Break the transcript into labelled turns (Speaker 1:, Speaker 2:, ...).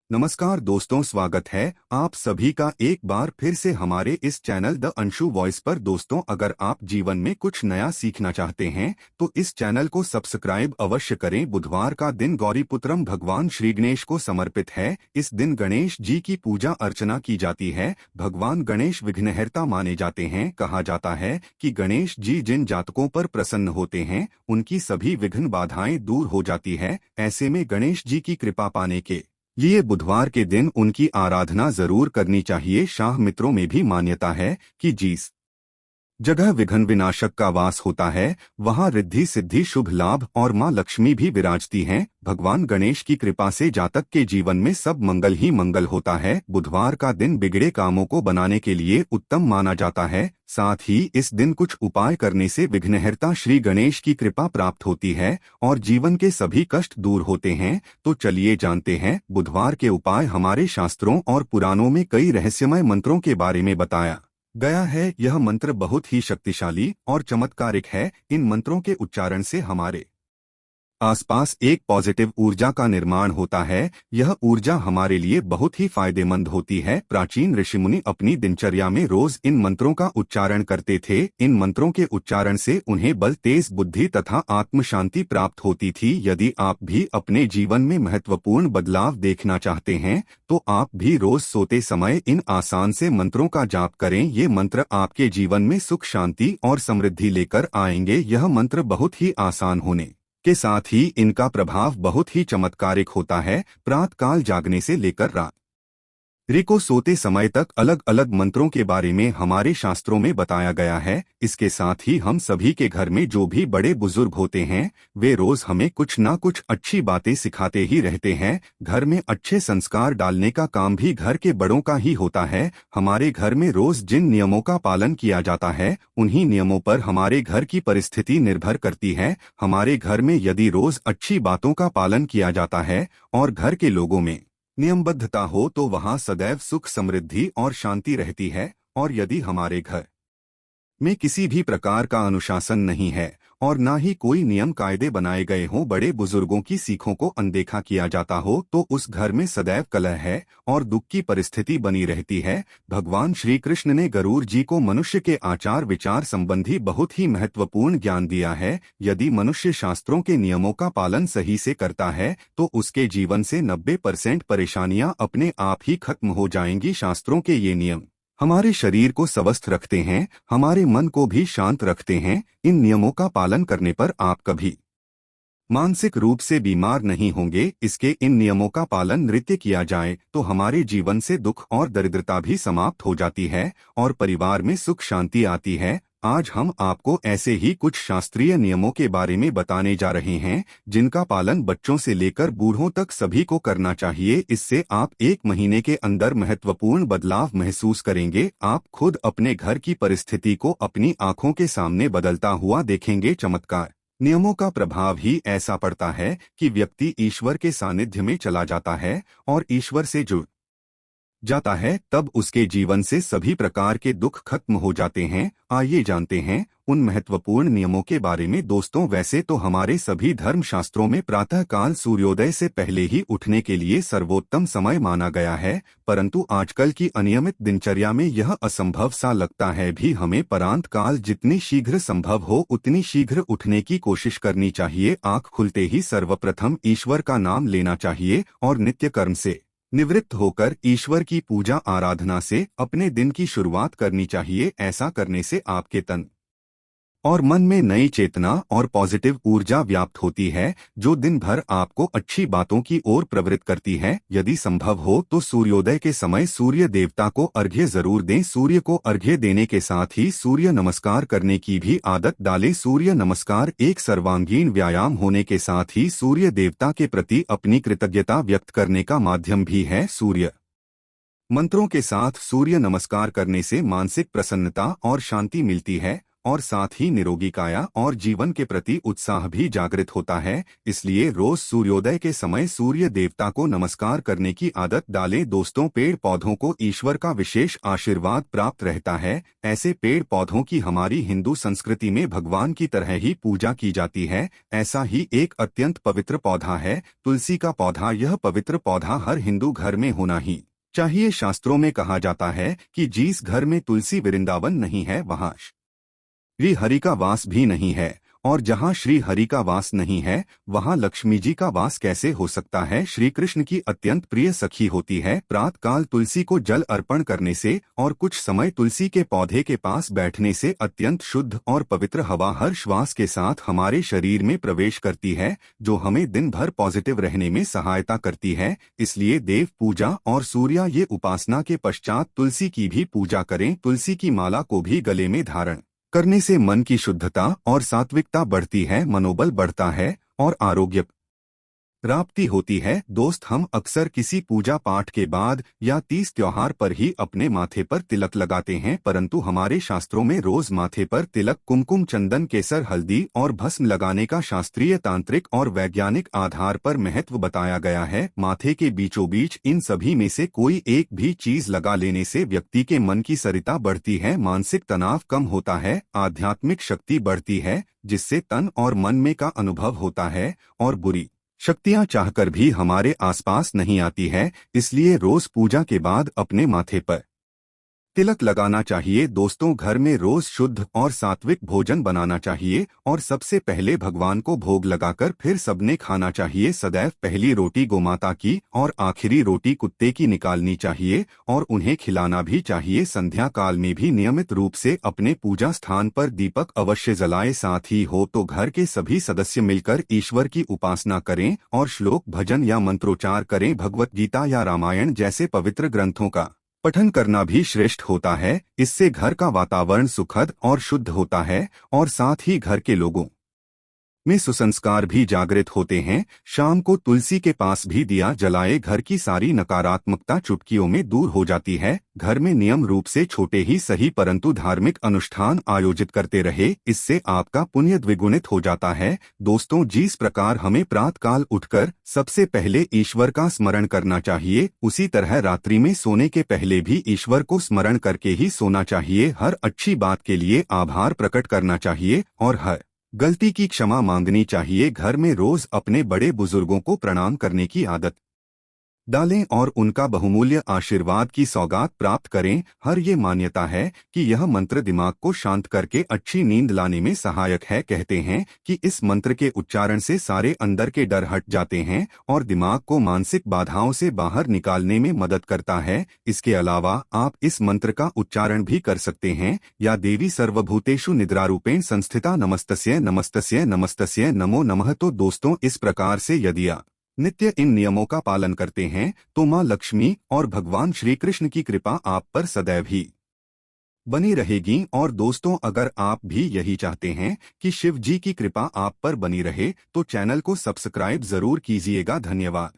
Speaker 1: नमस्कार दोस्तों, स्वागत है आप सभी का एक बार फिर से हमारे इस चैनल द अंशु वॉइस पर। दोस्तों, अगर आप जीवन में कुछ नया सीखना चाहते हैं तो इस चैनल को सब्सक्राइब अवश्य करें। बुधवार का दिन गौरीपुत्रम भगवान श्री गणेश को समर्पित है। इस दिन गणेश जी की पूजा अर्चना की जाती है। भगवान गणेश विघ्नहर्ता माने जाते हैं। कहा जाता है कि गणेश जी जिन जातकों पर प्रसन्न होते हैं उनकी सभी विघ्न बाधाएं दूर हो जाती है। ऐसे में गणेश जी की कृपा पाने के लिए बुधवार के दिन उनकी आराधना जरूर करनी चाहिए। शाह मित्रों में भी मान्यता है कि जिस जगह विघ्न विनाशक का वास होता है वहां रिद्धि सिद्धि शुभ लाभ और मां लक्ष्मी भी विराजती हैं। भगवान गणेश की कृपा से जातक के जीवन में सब मंगल ही मंगल होता है। बुधवार का दिन बिगड़े कामों को बनाने के लिए उत्तम माना जाता है। साथ ही इस दिन कुछ उपाय करने से विघ्नहर्ता श्री गणेश की कृपा प्राप्त होती है और जीवन के सभी कष्ट दूर होते हैं। तो चलिए जानते हैं बुधवार के उपाय। हमारे शास्त्रों और पुराणों में कई रहस्यमय मंत्रों के बारे में बताया गया है। यह मंत्र बहुत ही शक्तिशाली और चमत्कारिक है। इन मंत्रों के उच्चारण से हमारे आसपास एक पॉजिटिव ऊर्जा का निर्माण होता है। यह ऊर्जा हमारे लिए बहुत ही फायदेमंद होती है। प्राचीन ऋषिमुनि अपनी दिनचर्या में रोज इन मंत्रों का उच्चारण करते थे। इन मंत्रों के उच्चारण से उन्हें बल, तेज बुद्धि तथा आत्म शांति प्राप्त होती थी। यदि आप भी अपने जीवन में महत्वपूर्ण बदलाव देखना चाहते हैं तो आप भी रोज सोते समय इन आसान से मंत्रों का जाप करें। ये मंत्र आपके जीवन में सुख, शांति और समृद्धि लेकर आएंगे। यह मंत्र बहुत ही आसान होने के साथ ही इनका प्रभाव बहुत ही चमत्कारिक होता है। प्रातःकाल जागने से लेकर रात्रि को सोते समय तक अलग अलग मंत्रों के बारे में हमारे शास्त्रों में बताया गया है। इसके साथ ही हम सभी के घर में जो भी बड़े बुजुर्ग होते हैं वे रोज हमें कुछ ना कुछ अच्छी बातें सिखाते ही रहते हैं। घर में अच्छे संस्कार डालने का काम भी घर के बड़ों का ही होता है। हमारे घर में रोज जिन नियमों का पालन किया जाता है उन्हीं नियमों पर हमारे घर की परिस्थिति निर्भर करती है। हमारे घर में यदि रोज अच्छी बातों का पालन किया जाता है और घर के लोगों में नियमबद्धता हो तो वहां सदैव सुख, समृद्धि और शांति रहती है। और यदि हमारे घर में किसी भी प्रकार का अनुशासन नहीं है और ना ही कोई नियम कायदे बनाए गए हों, बड़े बुजुर्गों की सीखों को अनदेखा किया जाता हो तो उस घर में सदैव कलह है और दुख की परिस्थिति बनी रहती है। भगवान श्री कृष्ण ने गरुड़ जी को मनुष्य के आचार विचार संबंधी बहुत ही महत्वपूर्ण ज्ञान दिया है। यदि मनुष्य शास्त्रों के नियमों का पालन सही से करता है तो उसके जीवन से 90% परेशानियां अपने आप ही खत्म हो जाएंगी। शास्त्रों के ये नियम हमारे शरीर को स्वस्थ रखते हैं, हमारे मन को भी शांत रखते हैं। इन नियमों का पालन करने पर आप कभी मानसिक रूप से बीमार नहीं होंगे। इसके इन नियमों का पालन नित्य किया जाए तो हमारे जीवन से दुख और दरिद्रता भी समाप्त हो जाती है और परिवार में सुख शांति आती है। आज हम आपको ऐसे ही कुछ शास्त्रीय नियमों के बारे में बताने जा रहे हैं जिनका पालन बच्चों से लेकर बूढ़ों तक सभी को करना चाहिए। इससे आप 1 महीने के अंदर महत्वपूर्ण बदलाव महसूस करेंगे। आप खुद अपने घर की परिस्थिति को अपनी आंखों के सामने बदलता हुआ देखेंगे। चमत्कार नियमों का प्रभाव ही ऐसा पड़ता है कि व्यक्ति ईश्वर के सानिध्य में चला जाता है और ईश्वर से जुड़ जाता है। तब उसके जीवन से सभी प्रकार के दुख खत्म हो जाते हैं। आइए जानते हैं उन महत्वपूर्ण नियमों के बारे में। दोस्तों, वैसे तो हमारे सभी धर्म शास्त्रों में प्रातःकाल सूर्योदय से पहले ही उठने के लिए सर्वोत्तम समय माना गया है, परंतु आजकल की अनियमित दिनचर्या में यह असंभव सा लगता है। भी हमें परांत काल जितनी शीघ्र संभव हो उतनी शीघ्र उठने की कोशिश करनी चाहिए। आँख खुलते ही सर्वप्रथम ईश्वर का नाम लेना चाहिए और नित्य कर्म से निवृत्त होकर ईश्वर की पूजा आराधना से अपने दिन की शुरुआत करनी चाहिए। ऐसा करने से आपके तन और मन में नई चेतना और पॉजिटिव ऊर्जा व्याप्त होती है जो दिन भर आपको अच्छी बातों की ओर प्रवृत्त करती है। यदि संभव हो तो सूर्योदय के समय सूर्य देवता को अर्घ्य जरूर दें। सूर्य को अर्घ्य देने के साथ ही सूर्य नमस्कार करने की भी आदत डालें। सूर्य नमस्कार एक सर्वांगीण व्यायाम होने के साथ ही सूर्य देवता के प्रति अपनी कृतज्ञता व्यक्त करने का माध्यम भी है। सूर्य मंत्रों के साथ सूर्य नमस्कार करने से मानसिक प्रसन्नता और शांति मिलती है और साथ ही निरोगी काया और जीवन के प्रति उत्साह भी जागृत होता है। इसलिए रोज सूर्योदय के समय सूर्य देवता को नमस्कार करने की आदत डालें। दोस्तों, पेड़ पौधों को ईश्वर का विशेष आशीर्वाद प्राप्त रहता है। ऐसे पेड़ पौधों की हमारी हिंदू संस्कृति में भगवान की तरह ही पूजा की जाती है। ऐसा ही एक अत्यंत पवित्र पौधा है तुलसी का पौधा। यह पवित्र पौधा हर हिंदू घर में होना ही चाहिए। शास्त्रों में कहा जाता है कि जिस घर में तुलसी वृंदावन नहीं है वहाँ श्री हरि का वास भी नहीं है, और जहाँ श्री हरि का वास नहीं है वहाँ लक्ष्मी जी का वास कैसे हो सकता है। श्री कृष्ण की अत्यंत प्रिय सखी होती है। प्रातः काल तुलसी को जल अर्पण करने से और कुछ समय तुलसी के पौधे के पास बैठने से अत्यंत शुद्ध और पवित्र हवा हर श्वास के साथ हमारे शरीर में प्रवेश करती है, जो हमें दिन भर पॉजिटिव रहने में सहायता करती है। इसलिए देव पूजा और सूर्य ये उपासना के पश्चात तुलसी की भी पूजा करें। तुलसी की माला को भी गले में धारण करने से मन की शुद्धता और सात्विकता बढ़ती है, मनोबल बढ़ता है और आरोग्य प्राप्ति होती है। दोस्त, हम अक्सर किसी पूजा पाठ के बाद या तीज त्योहार पर ही अपने माथे पर तिलक लगाते हैं, परंतु हमारे शास्त्रों में रोज माथे पर तिलक, कुमकुम, चंदन, केसर, हल्दी और भस्म लगाने का शास्त्रीय, तांत्रिक और वैज्ञानिक आधार पर महत्व बताया गया है। माथे के बीचों बीच इन सभी में से कोई एक भी चीज लगा लेने से व्यक्ति के मन की सरिता बढ़ती है, मानसिक तनाव कम होता है, आध्यात्मिक शक्ति बढ़ती है, जिससे तन और मन में का अनुभव होता है और बुरी शक्तियां चाहकर भी हमारे आसपास नहीं आती है। इसलिए रोज पूजा के बाद अपने माथे पर तिलक लगाना चाहिए। दोस्तों, घर में रोज शुद्ध और सात्विक भोजन बनाना चाहिए और सबसे पहले भगवान को भोग लगाकर फिर सबने खाना चाहिए। सदैव पहली रोटी गोमाता की और आखिरी रोटी कुत्ते की निकालनी चाहिए और उन्हें खिलाना भी चाहिए। संध्या काल में भी नियमित रूप से अपने पूजा स्थान पर दीपक अवश्य जलाए। साथ ही हो तो घर के सभी सदस्य मिलकर ईश्वर की उपासना करें और श्लोक, भजन या मंत्रोच्चार करें। भगवत गीता या रामायण जैसे पवित्र ग्रंथों का पठन करना भी श्रेष्ठ होता है। इससे घर का वातावरण सुखद और शुद्ध होता है और साथ ही घर के लोगों में सुसंस्कार भी जागृत होते हैं। शाम को तुलसी के पास भी दिया जलाए, घर की सारी नकारात्मकता चुटकियों में दूर हो जाती है। घर में नियम रूप से छोटे ही सही परंतु धार्मिक अनुष्ठान आयोजित करते रहे, इससे आपका पुण्य द्विगुणित हो जाता है। दोस्तों, जिस प्रकार हमें प्रातःकाल उठकर सबसे पहले ईश्वर का स्मरण करना चाहिए, उसी तरह रात्रि में सोने के पहले भी ईश्वर को स्मरण करके ही सोना चाहिए। हर अच्छी बात के लिए आभार प्रकट करना चाहिए और हर गलती की क्षमा मांगनी चाहिए। घर में रोज अपने बड़े बुजुर्गों को प्रणाम करने की आदत डालें और उनका बहुमूल्य आशीर्वाद की सौगात प्राप्त करें। हर ये मान्यता है कि यह मंत्र दिमाग को शांत करके अच्छी नींद लाने में सहायक है। कहते हैं कि इस मंत्र के उच्चारण से सारे अंदर के डर हट जाते हैं और दिमाग को मानसिक बाधाओं से बाहर निकालने में मदद करता है। इसके अलावा आप इस मंत्र का उच्चारण भी कर सकते हैं, या देवी सर्वभूतेषु निद्रारूपेण संस्थिता नमस्तस्यै नमस्तस्यै नमस्तस्यै नमो नमः। तो दोस्तों, इस प्रकार से यदि आप नित्य इन नियमों का पालन करते हैं तो माँ लक्ष्मी और भगवान श्री कृष्ण की कृपा आप पर सदैव ही बनी रहेगी। और दोस्तों, अगर आप भी यही चाहते हैं कि शिव जी की कृपा आप पर बनी रहे तो चैनल को सब्सक्राइब जरूर कीजिएगा। धन्यवाद।